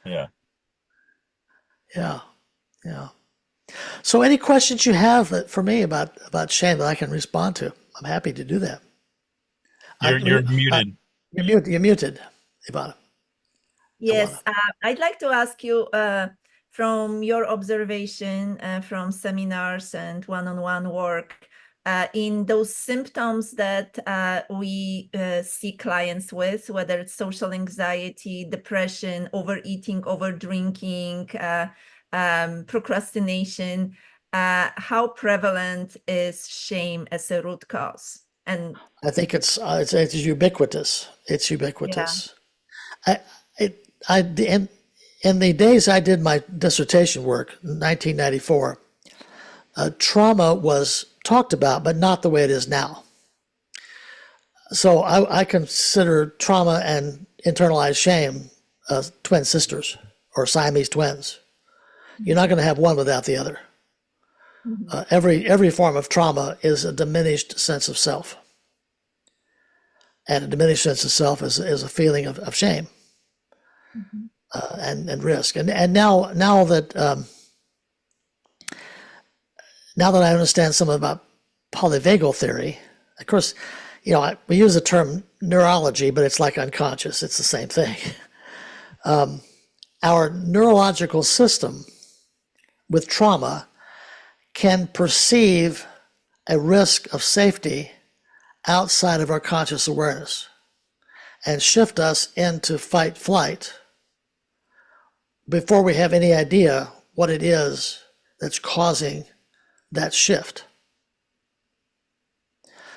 Yeah. Yeah, yeah. So any questions you have for me about shame that I can respond to, I'm happy to do that. I, You're uh, muted. you're muted, Ivana. Ivana. Yes, I'd like to ask you from your observation from seminars and one-on-one work in those symptoms that we see clients with, whether it's social anxiety, depression, overeating, overdrinking, procrastination, how prevalent is shame as a root cause? And I think it's ubiquitous. It's yeah. ubiquitous. I in the days I did my dissertation work, 1994, trauma was talked about, but not the way it is now. So I consider trauma and internalized shame twin sisters or Siamese twins. You're not going to have one without the other. Mhm. Every form of trauma is a diminished sense of self, and a diminished sense of self is a feeling of shame Mhm. and risk. And now that I understand some about polyvagal theory, of course, we use the term neurology, but it's like unconscious. It's the same thing. Our neurological system with trauma can perceive a risk of safety outside of our conscious awareness and shift us into fight flight before we have any idea what it is that's causing that shift.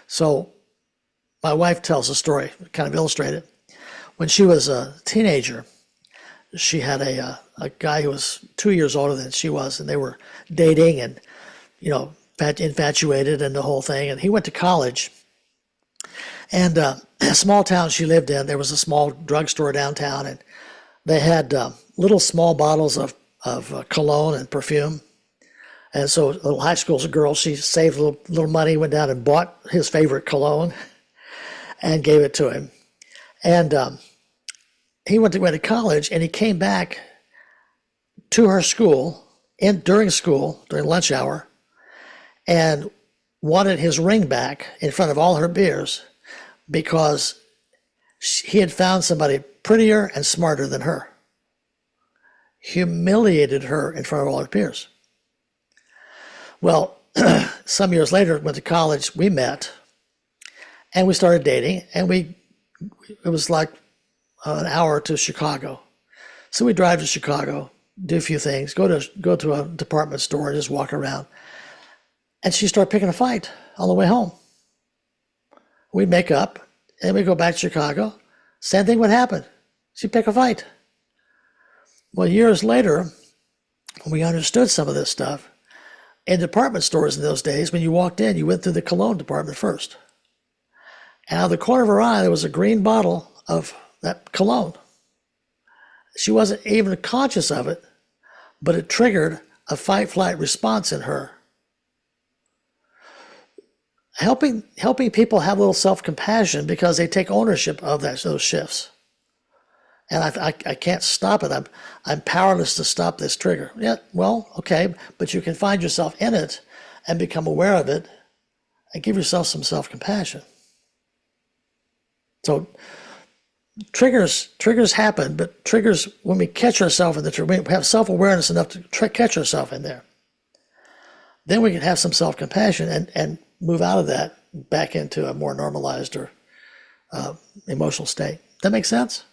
So my wife tells a story, kind of illustrate it. When she was a teenager, she had a guy who was 2 years older than she was, and they were dating and, infatuated and the whole thing. And he went to college. And a small town she lived in, there was a small drugstore downtown, and they had little small bottles of cologne and perfume. And so, little high school girl, she saved a little money, went down and bought his favorite cologne and gave it to him. And he went to college, and he came back to her school during lunch hour, and wanted his ring back in front of all her peers because he had found somebody prettier and smarter than her. Humiliated her in front of all her peers. Well, some years later, went to college, we met, and we started dating, and it was like an hour to Chicago. So we drive to Chicago, do a few things, go to a department store and just walk around. And she started picking a fight on the way home. We'd make up, and we'd go back to Chicago. Same thing would happen. She'd pick a fight. Well, years later, when we understood some of this stuff, in department stores in those days, when you walked in, you went through the cologne department first. And out of the corner of her eye, there was a green bottle of that cologne. She wasn't even conscious of it, but it triggered a fight-flight response in her. Helping people have a little self-compassion because they take ownership of those shifts. And I can't stop it. I'm powerless to stop this trigger. Yeah, well, okay, but you can find yourself in it and become aware of it and give yourself some self-compassion. So triggers happen, but triggers, when we catch ourselves in the trigger, we have self-awareness enough to catch ourselves in there. Then we can have some self-compassion and move out of that back into a more normalized or emotional state. That makes sense?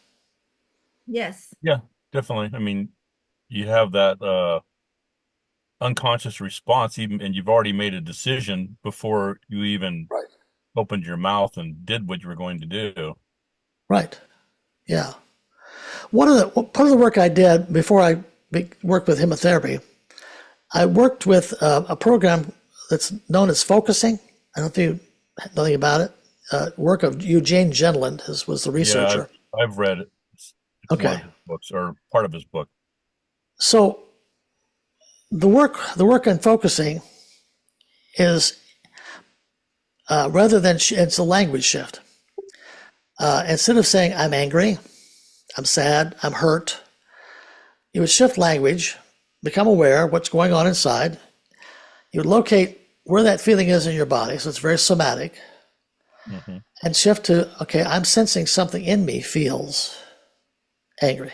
Yes. Yeah, definitely. I mean, you have that unconscious response even, and you've already made a decision before you even Right. opened your mouth and did what you were going to do. Right. Yeah. Part of the work I did before I worked with hemotherapy, I worked with a program that's known as focusing. I don't know if you know anything about it. Work of Eugene Gendland was the Yeah, researcher. I've read it. It's one Okay. of his books or part of his book. So the work on focusing is rather than it's a language shift. Instead of saying I'm angry, I'm sad, I'm hurt, You would shift language, become aware of what's going on inside. You would locate where that feeling is in your body, so it's very somatic, Hmm. and shift to, okay, I'm sensing something in me feels angry.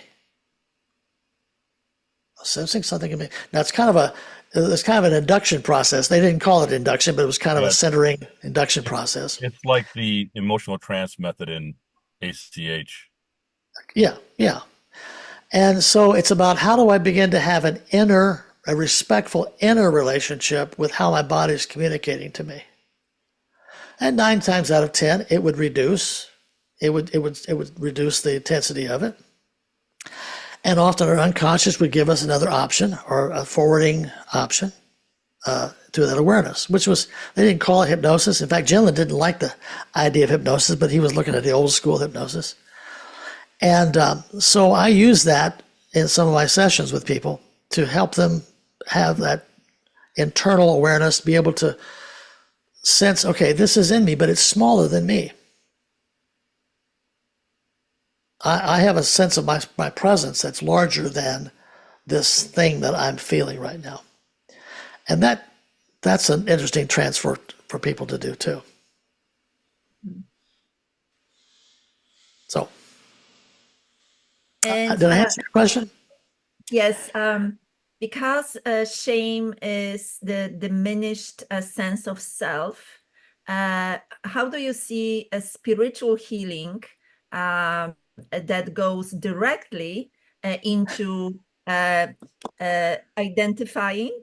I'm sensing something in me. Now it's kind of an induction process. They didn't call it induction, but it was kind of a Yeah, centering induction process. it's like the emotional trance method in ACH. Yeah, yeah. And so it's about how do I begin to have a respectful inner relationship with how my body is communicating to me. And 9 times out of 10, it would reduce. It would reduce the intensity of it. And often our unconscious would give us another option or a forwarding option to that awareness, which was, they didn't call it hypnosis. In fact, Gillen didn't like the idea of hypnosis, but he was looking at the old school hypnosis. And so I use that in some of my sessions with people to help them have that internal awareness, be able to sense, okay, this is in me, but it's smaller than me. I have a sense of my presence that's larger than this thing that I'm feeling right now. And that's an interesting transfer for people to do too. So, And did I answer your question? yes, because shame is the diminished sense of self, how do you see a spiritual healing that goes directly into identifying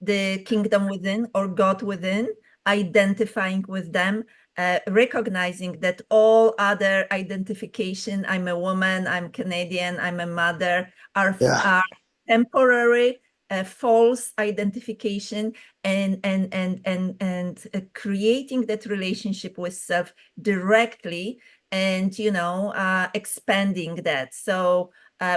the kingdom within or God within, identifying with them, recognizing that all other identification, I'm a woman, I'm Canadian, I'm a mother, are Yeah, temporary, false identification, and creating that relationship with self directly, and expanding that. So,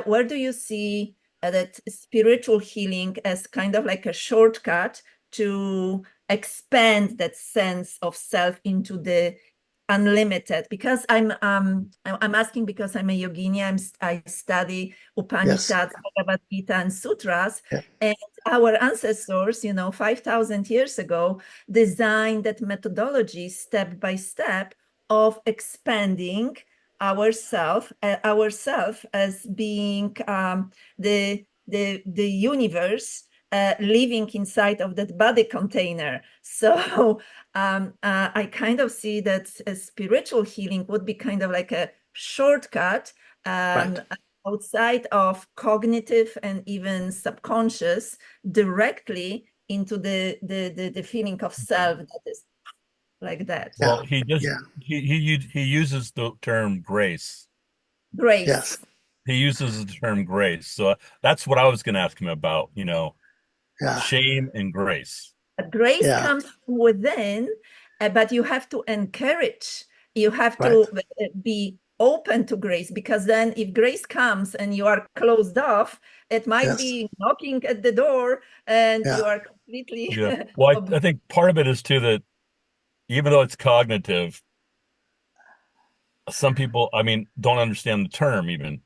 where do you see that spiritual healing as kind of like a shortcut to expand that sense of self into the unlimited? Because I'm asking because I'm a yogini. I study yes, Upanishads, Bhagavad Gita, and sutras, yeah, and our ancestors, 5,000 years ago, designed that methodology step by step of expanding ourself as being the universe living inside of that body container. So I kind of see that a spiritual healing would be kind of like a shortcut right. outside of cognitive and even subconscious, directly into the feeling of self that is like that. Yeah, Well, he just yeah, he uses the term grace. yes, Grace. He uses the term grace. So that's what I was going to ask him about, yeah, shame and grace. Grace yeah, comes from within, but you have to encourage, you have right. to be open to grace, because then if grace comes and you are closed off, it might Yes, be knocking at the door and yeah, you are completely Yeah. Well, I think part of it is too that even though it's cognitive, some people, I mean, don't understand the term even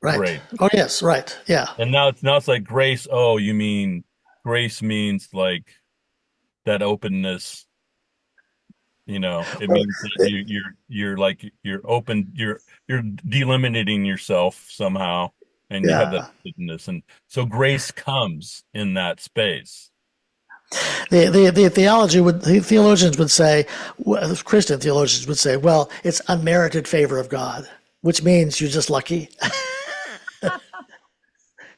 right. grace. Oh, yes, right. Yeah, And now it's like grace. Oh, you mean grace means like that openness. It well, means that you're like you're open, you're delimiting yourself somehow, and you have that yeah. openness, and so grace comes in that space. The theology the theologians would say, Christian theologians would say, well, it's unmerited favor of God, which means you're just lucky. You're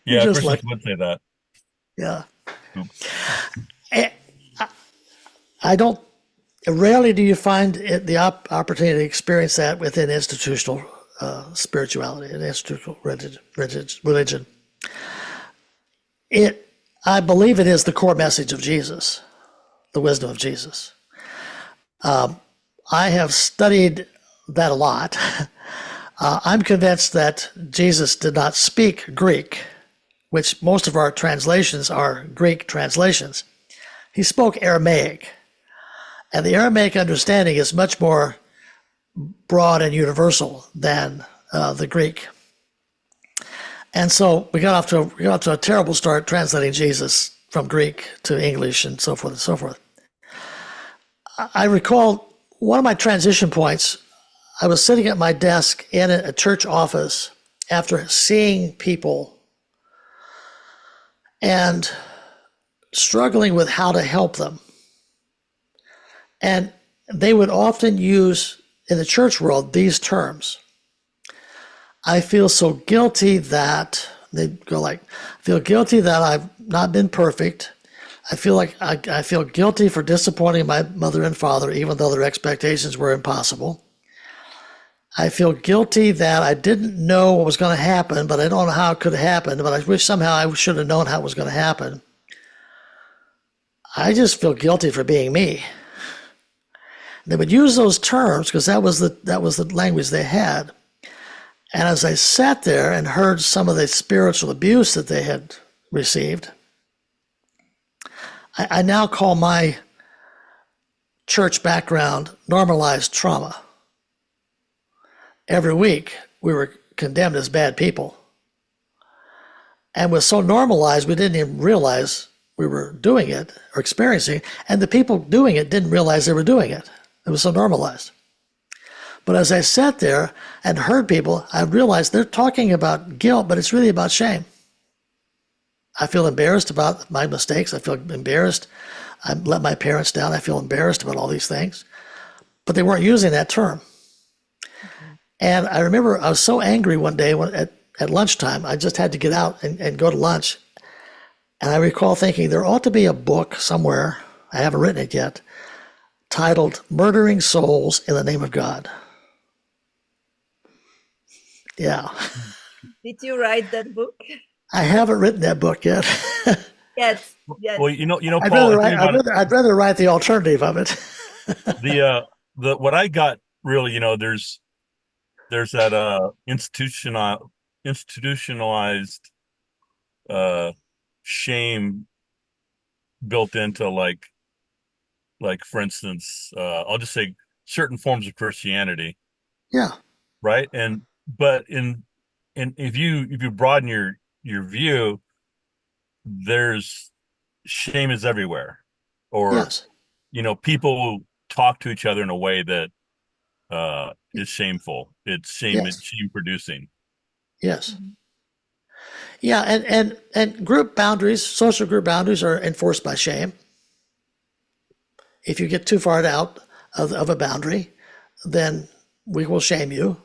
Yeah, just Christians lucky. would say that. Yeah. Oops. Eh, I don't. Rarely do you find the opportunity to experience that within institutional spirituality and institutional religion. It, I believe, it is the core message of Jesus, the wisdom of Jesus. I have studied that a lot. I'm convinced that Jesus did not speak Greek, which most of our translations are Greek translations. He spoke Aramaic, and the Aramaic understanding is much more broad and universal than the Greek. And so we got off to a terrible start translating Jesus from Greek to English and so forth and so forth. I recall one of my transition points. I was sitting at my desk in a church office after seeing people and struggling with how to help them. And they would often use, in the church world, these terms. I feel so guilty that, they'd go like, I feel guilty that I've not been perfect. I feel like I feel guilty for disappointing my mother and father, even though their expectations were impossible. I feel guilty that I didn't know what was going to happen, but I don't know how it could have happened, but I wish somehow I should have known how it was going to happen. I just feel guilty for being me. They would use those terms because that was the language they had. And as I sat there and heard some of the spiritual abuse that they had received, I now call my church background normalized trauma. Every week we were condemned as bad people. And was so normalized we didn't even realize we were doing it or experiencing it. And the people doing it didn't realize they were doing it. It was so normalized. But as I sat there and heard people, I realized they're talking about guilt, but it's really about shame. I feel embarrassed about my mistakes. I feel embarrassed. I let my parents down. I feel embarrassed about all these things. But they weren't using that term. And I remember I was so angry one day at lunchtime. I just had to get out and go to lunch. And I recall thinking there ought to be a book somewhere, I haven't written it yet, titled Murdering Souls in the Name of God. Yeah. Did you write that book? I haven't written that book yet. Yes. Yes. Well, Paul, I'd rather write the alternative of it. the what I got really, there's that institutionalized shame built into like for instance, I'll just say certain forms of Christianity, Yeah. right? But if you broaden your view, there's shame is everywhere, or Yes. people talk to each other in a way that is shameful. It's Yes. shame producing. Yes. Yeah, and group boundaries, social group boundaries are enforced by shame. If you get too far out of a boundary, then we will shame you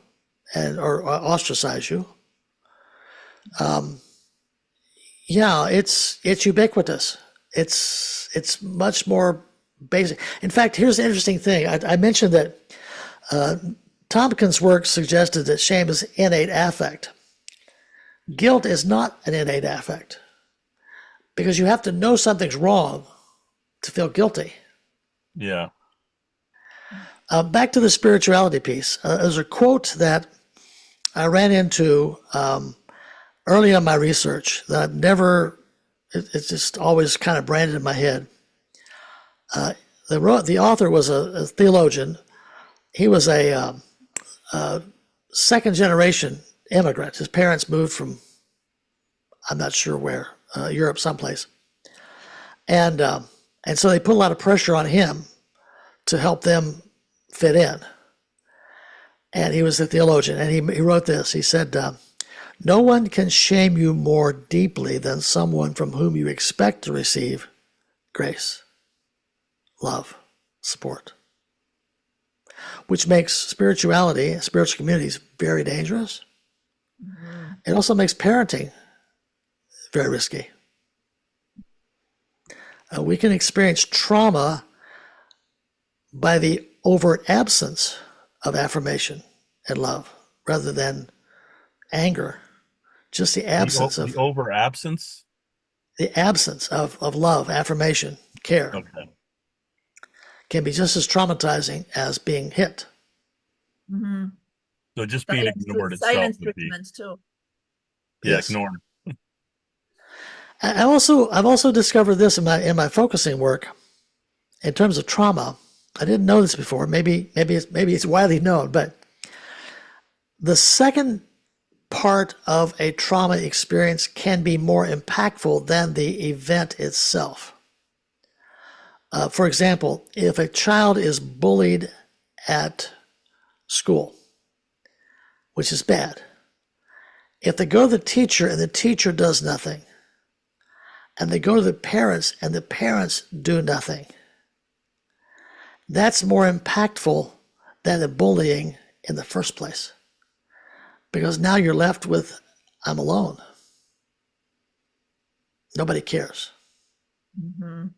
or ostracize you. Yeah, it's ubiquitous. It's much more basic. In fact, here's the interesting thing. I mentioned that Tompkins' work suggested that shame is innate affect. Guilt is not an innate affect because you have to know something's wrong to feel guilty. Yeah. Back to the spirituality piece. There's a quote that I ran into early in my research that I've never, it's just always kind of branded in my head. The author was a theologian. He was a second generation immigrant. His parents moved from, I'm not sure where, Europe someplace. And so they put a lot of pressure on him to help them fit in. And he was a theologian, and he wrote this. He said, no one can shame you more deeply than someone from whom you expect to receive grace, love, support, which makes spirituality, spiritual communities, very dangerous. Mm-hmm. It also makes parenting very risky. We can experience trauma by the overt absence of affirmation and love rather than anger. Just the absence the over absence? The absence of love, affirmation, care. Okay. Can be just as traumatizing as being hit. Mm-hmm. So just being ignored itself silence would treatment too. Yeah, Yes. ignored. I've also discovered this in my focusing work. In terms of trauma, I didn't know this before. Maybe it's widely known, but the second part of a trauma experience can be more impactful than the event itself. For example, if a child is bullied at school, which is bad, if they go to the teacher and the teacher does nothing, and they go to the parents and the parents do nothing, that's more impactful than the bullying in the first place. Because now you're left with, I'm alone. Nobody cares. Mhm.